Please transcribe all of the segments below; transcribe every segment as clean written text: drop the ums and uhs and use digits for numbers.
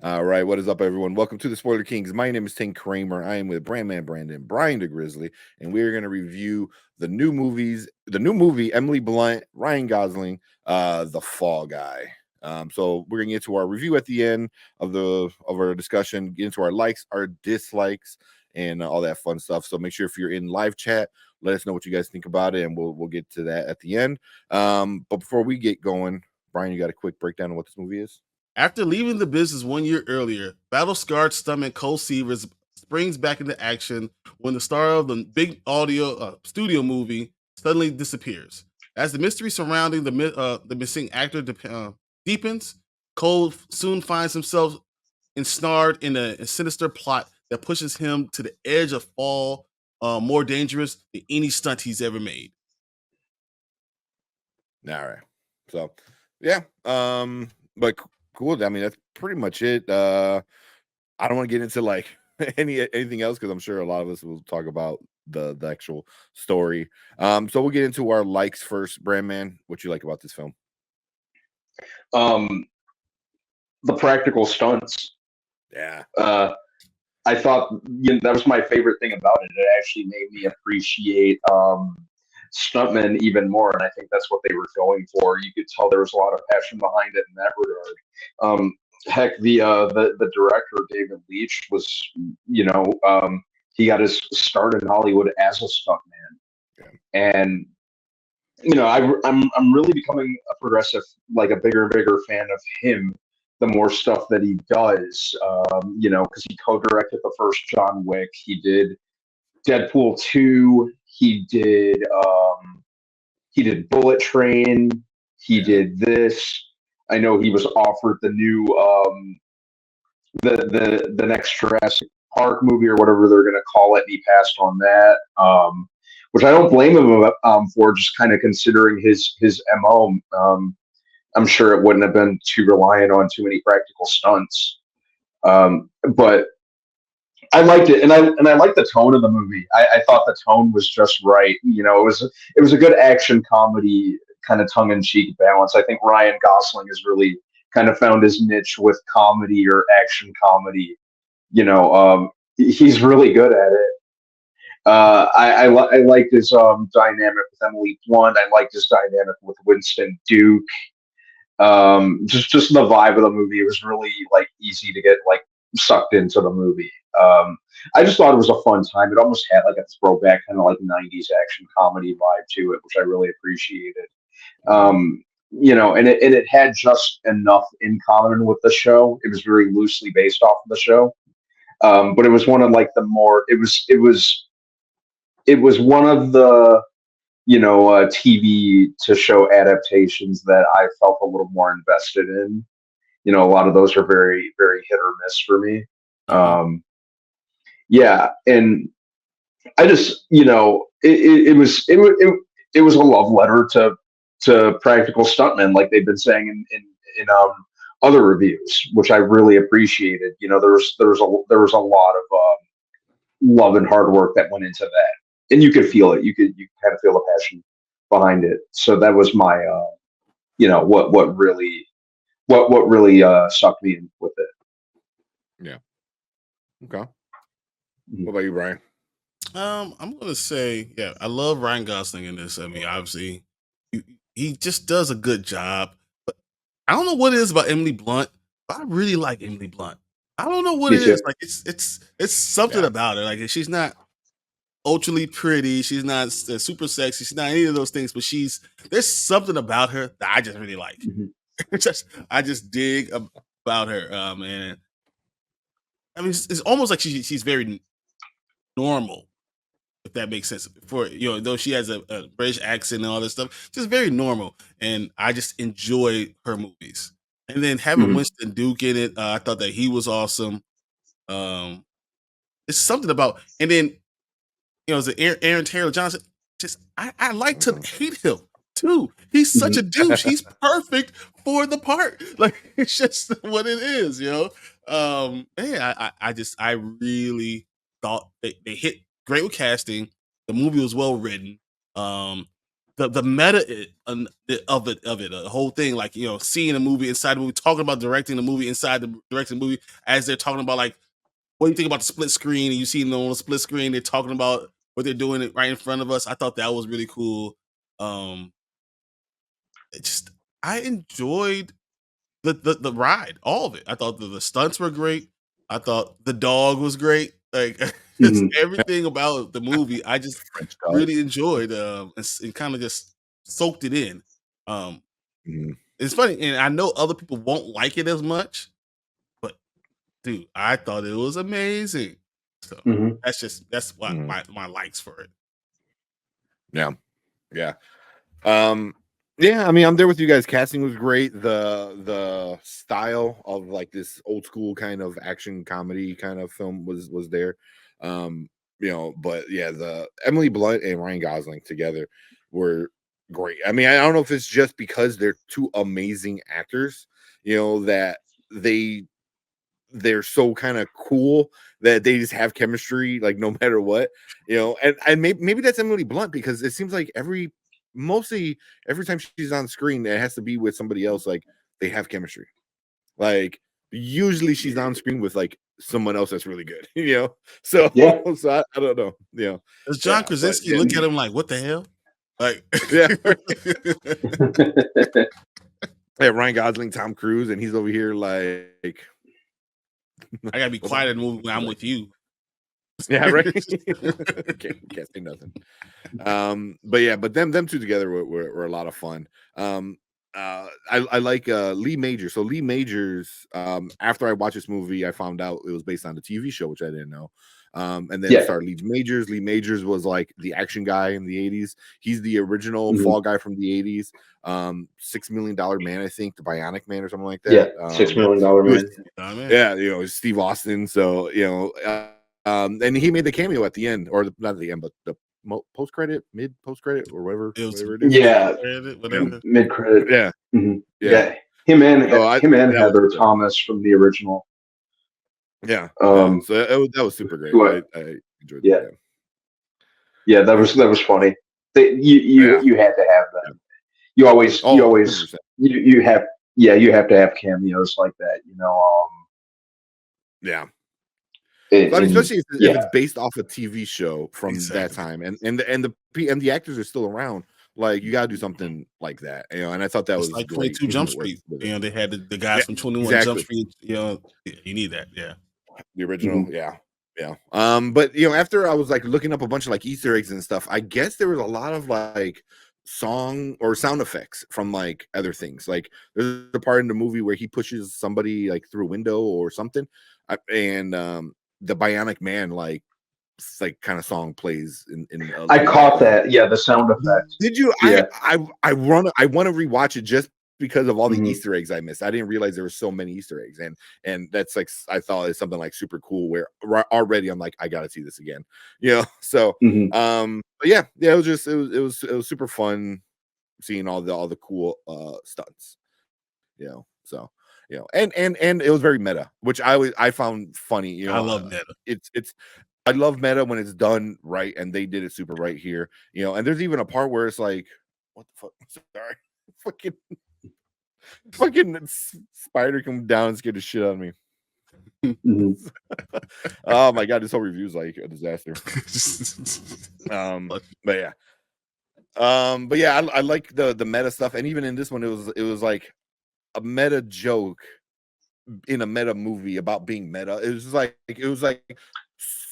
All right, what is up, everyone? Welcome to the Spoiler Kings. My name is Tim Kramer. I am with Brandman Brandon, Brian the Grizzly, and we're going to review the new movie Emily Blunt, Ryan Gosling, The Fall Guy. So we're going to get to our review at the end of our discussion, get into our likes, our dislikes, and all that fun stuff. So make sure if you're in live chat, let us know what you guys think about it, and we'll get to that at the end. But before we get going, Brian, you got a quick breakdown of what this movie is? After leaving the business 1 year earlier, battle-scarred stuntman Cole Seavers springs back into action when the star of the big studio movie suddenly disappears. As the mystery surrounding the missing actor deepens, Cole soon finds himself ensnared in a sinister plot that pushes him to the edge of fall, more dangerous than any stunt he's ever made. All right. So, yeah. But cool. I mean, that's pretty much it. I don't want to get into like anything else because I'm sure a lot of us will talk about the actual story. So we'll get into our likes first. Brandman, what you like about this film? The practical stunts. Yeah. I thought that was my favorite thing about it. It actually made me appreciate Stuntman even more, and I think that's what they were going for. You could tell there was a lot of passion behind it in that regard. Heck, the director David Leitch was, he got his start in Hollywood as a stuntman, and I'm really becoming a progressive, like a bigger and bigger fan of him. The more stuff that he does, because he co-directed the first John Wick, he did Deadpool 2, he did Bullet Train, he did this. I know he was offered the new the next Jurassic Park movie or whatever they're going to call it, and he passed on that. Which I don't blame him for, just kind of considering his MO. I'm sure it wouldn't have been too reliant on too many practical stunts. But I liked it, and I liked the tone of the movie. I thought the tone was just right. It was a good action comedy, kind of tongue in cheek balance. I think Ryan Gosling has really kind of found his niche with comedy or action comedy. He's really good at it. I liked his dynamic with Emily Blunt. I liked his dynamic with Winston Duke. Just the vibe of the movie, it was really like easy to get like sucked into the movie. I just thought it was a fun time. It almost had like a throwback kind of like 90s action comedy vibe to it, which I really appreciated. And it had just enough in common with the show. It was very loosely based off of the show. But it was one of like the more it was one of the TV to show adaptations that I felt a little more invested in. A lot of those are very, very hit or miss for me. And I just, it was a love letter to practical stuntmen, like they've been saying in other reviews, which I really appreciated. There was a lot of love and hard work that went into that. And you could feel it. You kind of feel the passion behind it. So that was my, what really sucked me in with it. Yeah. Okay. What about you, Brian? I'm gonna say, yeah, I love Ryan Gosling in this. I mean, obviously, he just does a good job. But I don't know what it is about Emily Blunt, but I really like Emily Blunt. I don't know what it is. Like it's something about her. Like she's not ultra pretty. She's not super sexy. She's not any of those things. But there's something about her that I just really like. I just dig about her. And I mean, it's almost like she's very normal, if that makes sense. For though she has a British accent and all this stuff, just very normal. And I just enjoy her movies. And then having Winston Duke in it, I thought that he was awesome. It's something about, and then Aaron Taylor Johnson. Just I like to hate him too. He's such a douche. He's perfect for the part. Like it's just what it is, I really thought they hit great with casting. The movie was well written. the meta of it, the whole thing, like, you know, seeing a movie inside the movie, talking about directing the movie inside the directing the movie, as they're talking about, like, what do you think about the split screen? And you see them on the split screen, they're talking about what they're doing right in front of us. I thought that was really cool. It just, I enjoyed the ride, all of it. I thought the stunts were great. I thought the dog was great. Like, just everything about the movie, I just French dog. really enjoyed, and kind of just soaked it in. It's funny, and I know other people won't like it as much, but dude, I thought it was amazing. So that's what my likes for it. Yeah. Yeah, I mean, I'm there with you guys. Casting was great. The style of like this old school kind of action comedy kind of film was there. You know, but yeah, the Emily Blunt and Ryan Gosling together were great. I mean, I don't know if it's just because they're two amazing actors, you know, that they're so kind of cool that they just have chemistry, like no matter what, you know. And maybe that's Emily Blunt, because it seems like mostly every time she's on screen, it has to be with somebody else. Like they have chemistry. Like usually she's on screen with like someone else that's really good, you know. So Yeah. so I don't know, you know. Does John Krasinski look at him like, what the hell? Like, yeah. Yeah, Ryan Gosling, Tom Cruise, and he's over here like, I gotta be quiet in the movie when I'm with you. Yeah, right. can't say nothing. But them two together were a lot of fun. I like Lee Majors. So Lee Majors, after I watched this movie, I found out it was based on the TV show, which I didn't know. And then started Lee Majors. Lee Majors was like the action guy in the 80s. He's the original Fall Guy from the 80s. $6 Million Man, I think, the Bionic Man or something like that. Yeah, $6 Million Man. Yeah, you know, Steve Austin. So, you know, and he made the cameo at the end, or not at the end, but the post credit, post credit, or whatever it is. Yeah, mid credit. Yeah. Yeah. Him and Heather Thomas from the original. Yeah. So that was super great. I enjoyed that. Yeah, that was funny. You had to have that. You always you have to have cameos like that, you know. Yeah. Especially if it's based off a TV show from that time, and the actors are still around, like you gotta do something like that, you know. And I thought that was like great. 22 Jump Street. You know, they had the guys from 21 Jump Street. You know, you need that. Yeah, the original. Yeah. But you know, after I was like looking up a bunch of like Easter eggs and stuff, I guess there was a lot of like song or sound effects from like other things. Like there's a part in the movie where he pushes somebody like through a window or something, and the Bionic Man like kind of song plays in I caught that. Yeah, the sound effect. Did you? Yeah. I want to rewatch it just because of all the Easter eggs I missed. I didn't realize there were so many Easter eggs, and that's like, I thought it's something like super cool where already I'm like, I gotta see this again, you know. So but yeah, it was super fun seeing all the cool stunts, you know. So you know, and it was very meta, which I found funny, you know. I love meta. I love meta when it's done right, and they did it super right here, you know. And there's even a part where it's like, what the fuck? Sorry, fucking spider come down and scared the shit out of me. Oh my god, this whole review is like a disaster. But yeah, I like the meta stuff, and even in this one, it was like a meta joke in a meta movie about being meta. It was like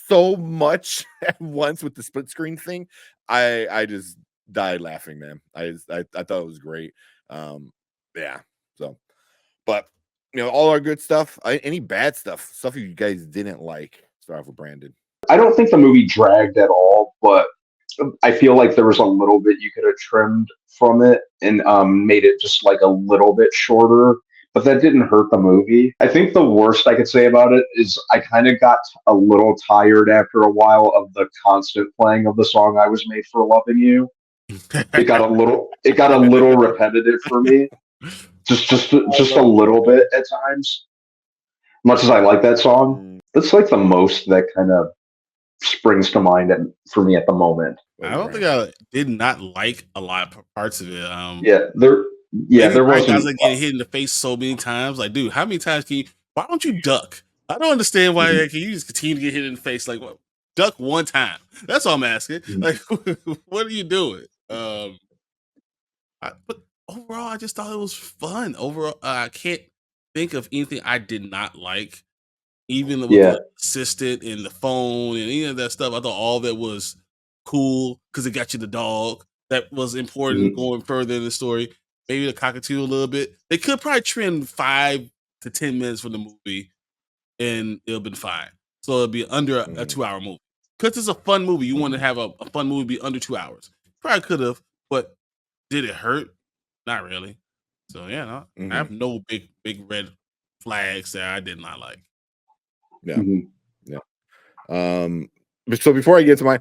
so much at once with the split screen thing. I just died laughing, man. I thought it was great. Yeah. So, but you know, all our good stuff. Any bad stuff you guys didn't like? Start off with Brandon. I don't think the movie dragged at all, but I feel like there was a little bit you could have trimmed from it and made it just like a little bit shorter, but that didn't hurt the movie. I think the worst I could say about it is I kind of got a little tired after a while of the constant playing of the song "I Was Made for Loving You." It got a little repetitive for me. Just a little bit at times. Much as I like that song, that's like the most that kind of springs to mind for me at the moment. I don't think I did not like a lot of parts of it. There Ryan wasn't. Gosling getting hit in the face so many times. Like, dude, how many times can you? Why don't you duck? I don't understand why. Mhm. Like, can you just continue to get hit in the face? Like, what? Duck one time. That's all I'm asking. Mhm. Like, what are you doing? But overall, I just thought it was fun. Overall, I can't think of anything I did not like. Even with Yeah. the assistant and the phone and any of that stuff, I thought all that was cool because it got you the dog. That was important Mhm. going further in the story. Maybe the cockatoo a little bit. They could probably trim 5 to 10 minutes from the movie and it'll been fine. So it'll be under a 2-hour movie. Because it's a fun movie. You want to have a fun movie be under 2 hours. Probably could have, but did it hurt? Not really. So yeah, no, I have no big red flags that I did not like. Yeah. Mhm. Yeah. So before I get to my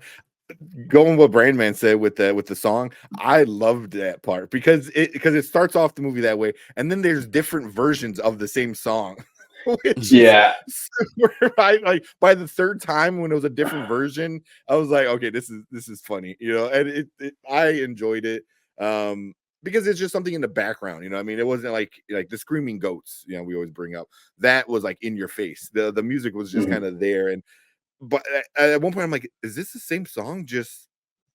going what Brandman said with the song, I loved that part because it starts off the movie that way, and then there's different versions of the same song. Which Yeah. super, like by the third time when it was a different version, I was like, okay, this is funny, you know, and I enjoyed it. Because it's just something in the background, you know. I mean, it wasn't like the screaming goats, you know, we always bring up. That was like in your face. The music was just Mhm. kind of there. And but at one point I'm like, is this the same song, just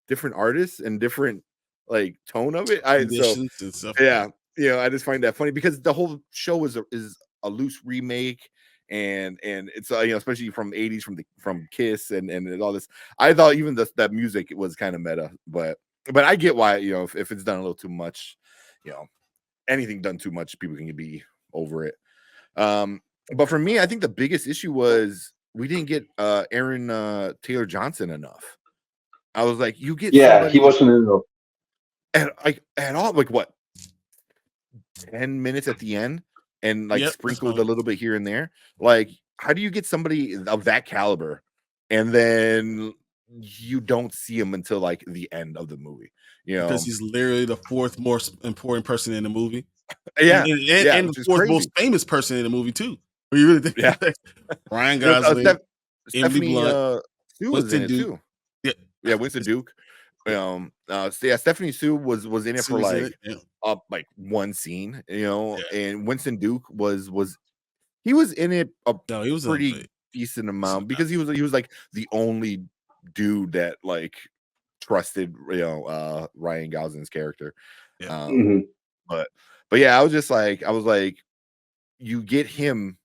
different artists and different like tone of it? Conditions and stuff. Yeah, you know, I just find that funny because the whole show is a loose remake, and it's you know, especially from '80s, from Kiss and all this. I thought even that music was kind of meta, but I get why, you know, if it's done a little too much, you know, anything done too much, people can be over it. Um, but for me, I think the biggest issue was we didn't get Aaron Taylor Johnson enough. I was like, you get Yeah. He somebody wasn't in the. at all, like what, 10 minutes at the end and like Yep. sprinkled a little bit here and there. Like, how do you get somebody of that caliber and then you don't see him until like the end of the movie? You Because know, he's literally the 4th most important person in the movie. yeah, yeah, And the which is 4th most crazy. famous person in the movie too. When you really think Yeah, Ryan you know, Gosling, Emily Stephanie Blunt, Sue was in Winston it Duke. too. Yeah. Yeah, Winston Duke. So yeah, Stephanie Sue was in it Sue for was in like it. Yeah. like one scene, you know, Yeah. and Winston Duke was he was in it a No, he was a pretty bit decent decent amount amount. because he was like the only dude that like trusted, you know, Ryan Gosling's character. Yeah. Um, Mhm. but yeah, I was like, you get him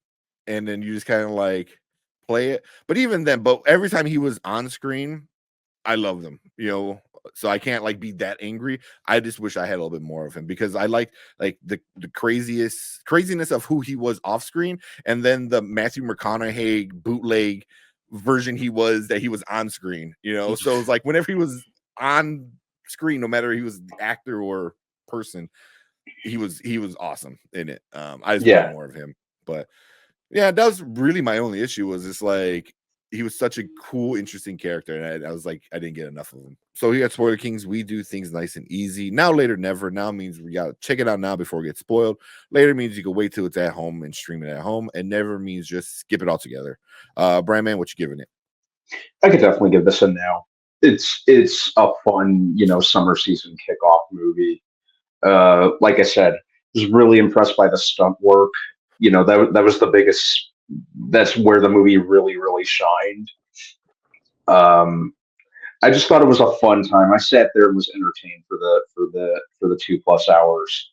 and then you just kind of like play it. But even then, but every time he was on screen, I love them, you know. So I can't like be that angry. I just wish I had a little bit more of him because I like the craziness of who he was off screen, and then the Matthew McConaughey bootleg version he was on screen, you know. So it's like whenever he was on screen, no matter he was the actor or person, he was awesome in it. I just wanted Yeah. more of him, but yeah, that was really my only issue. Was just like he was such a cool, interesting character, and I was like, I didn't get enough of him. So here at Spoiler Kings, we do things nice and easy. Now, later, never. Now means we gotta check it out now before it gets spoiled. Later means you can wait till it's at home and stream it at home, and never means just skip it all together. Brandman, what you giving it? I could definitely give this a now. It's a fun, summer season kickoff movie. Like I said, was really impressed by the stunt work. That was the biggest. That's where the movie really shined. I just thought it was a fun time. I sat there and was entertained for the 2+ hours.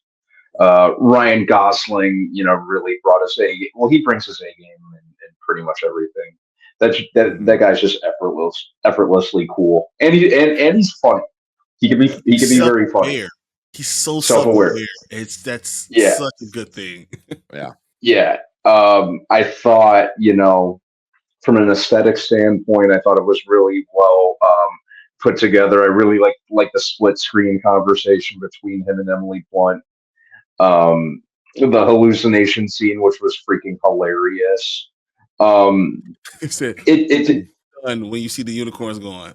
Ryan Gosling, really brought his A. Well, he brings his A game in pretty much everything. That guy's just effortlessly cool, and he's funny. He can be very funny. Self-aware. He's so Self-aware. self-aware. That's Yeah, such a good thing. Yeah, yeah. I thought, from an aesthetic standpoint, I thought it was really well put together. I really like the split screen conversation between him and Emily Blunt. The hallucination scene, which was freaking hilarious. He said, It "Done when you see the unicorns going."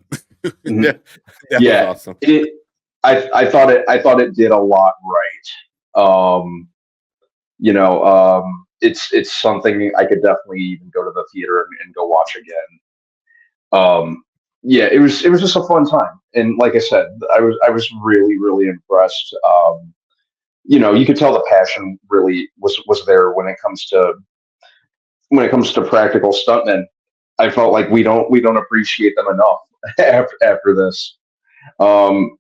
yeah, that was yeah. awesome. I thought it did a lot right. It's something I could definitely even go to the theater and go watch again. Yeah, it was just a fun time, and like I said, I was really really impressed. You could tell the passion really was there when it comes to practical stuntmen. I felt like we don't appreciate them enough after this. Um,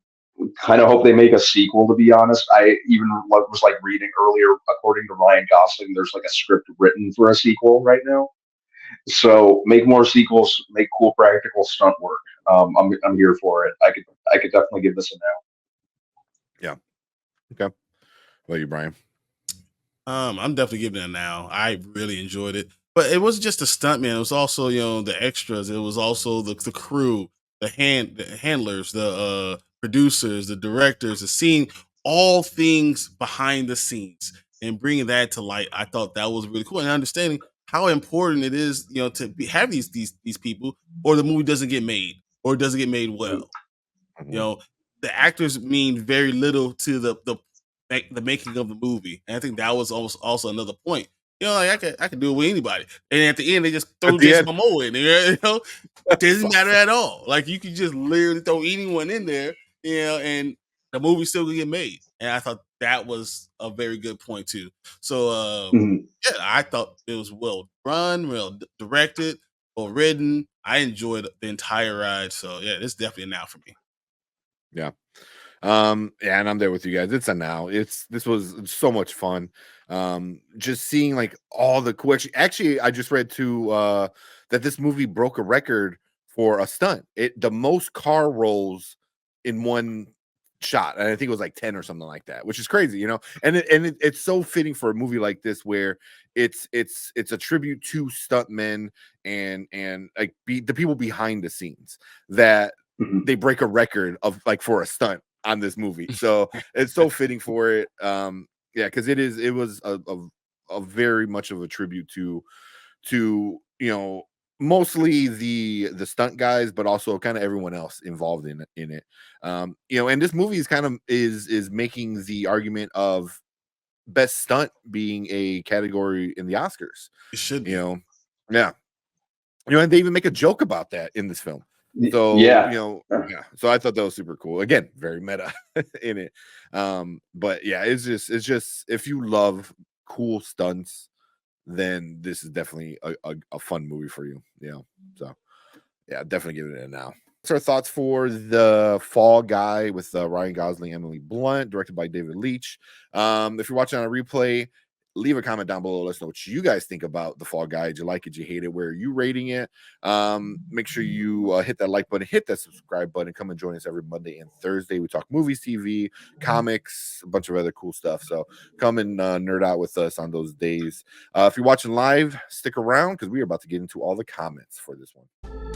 Kind of hope they make a sequel. To be honest, I even was like reading earlier. According to Ryan Gosling, there's like a script written for a sequel right now. So make more sequels. Make cool practical stunt work. I'm here for it. I could definitely give this a Yeah. Okay. What about you, Brian? I'm definitely giving it a now. I really enjoyed it, but it wasn't just the stuntman. It was also the extras. It was also the crew, the handlers, the producers, the directors, the scene, all things behind the scenes, and bringing that to light. I thought that was really cool, and understanding how important it is, have these people, or the movie doesn't get made, or it doesn't get made no. well. You know, the actors mean very little to the making of the movie, and I think that was also another point. Like I could do it with anybody, and at the end they just At throw the Jason end, Momoa in there. It that's doesn't matter awesome. at all. Like you could just literally throw anyone in there, and the movie still could get made. And I thought that was a very good point too. So Mhm. yeah, I thought it was well run, directed, well written. I enjoyed the entire ride. So yeah, it's definitely a now for me. Yeah. Yeah, and I'm there with you guys. It's a now. This was so much fun. Just seeing like all the cool actually I just read too that this movie broke a record for a stunt. The most car rolls in one shot, and I think it was like 10 or something like that, which is crazy. It's so fitting for a movie like this where it's a tribute to stuntmen and like the people behind the scenes that Mhm. they break a record of like for a stunt on this movie. So it's so fitting for it. Yeah, because it was a very much of a tribute to mostly the stunt guys, but also kind of everyone else involved in it. And this movie is kind of is making the argument of best stunt being a category in the Oscars. It should You be. know, yeah. And they even make a joke about that in this film. So, Yeah. yeah. So I thought that was super cool. Again, very meta in it. But yeah, it's just if you love cool stunts, then this is definitely a fun movie for you. So yeah, definitely give it a now. What's our thoughts for the Fall Guy with Ryan Gosling, Emily Blunt, directed by David Leitch? If you're watching on a replay, leave a comment down below. Let us know what you guys think about the Fall Guy. Did you like it? Did you hate it? Where are you rating it? Make sure you hit that like button, hit that subscribe button. Come and join us every Monday and Thursday. We talk movies, TV, comics, a bunch of other cool stuff. So come and nerd out with us on those days. If you're watching live, stick around because we are about to get into all the comments for this one.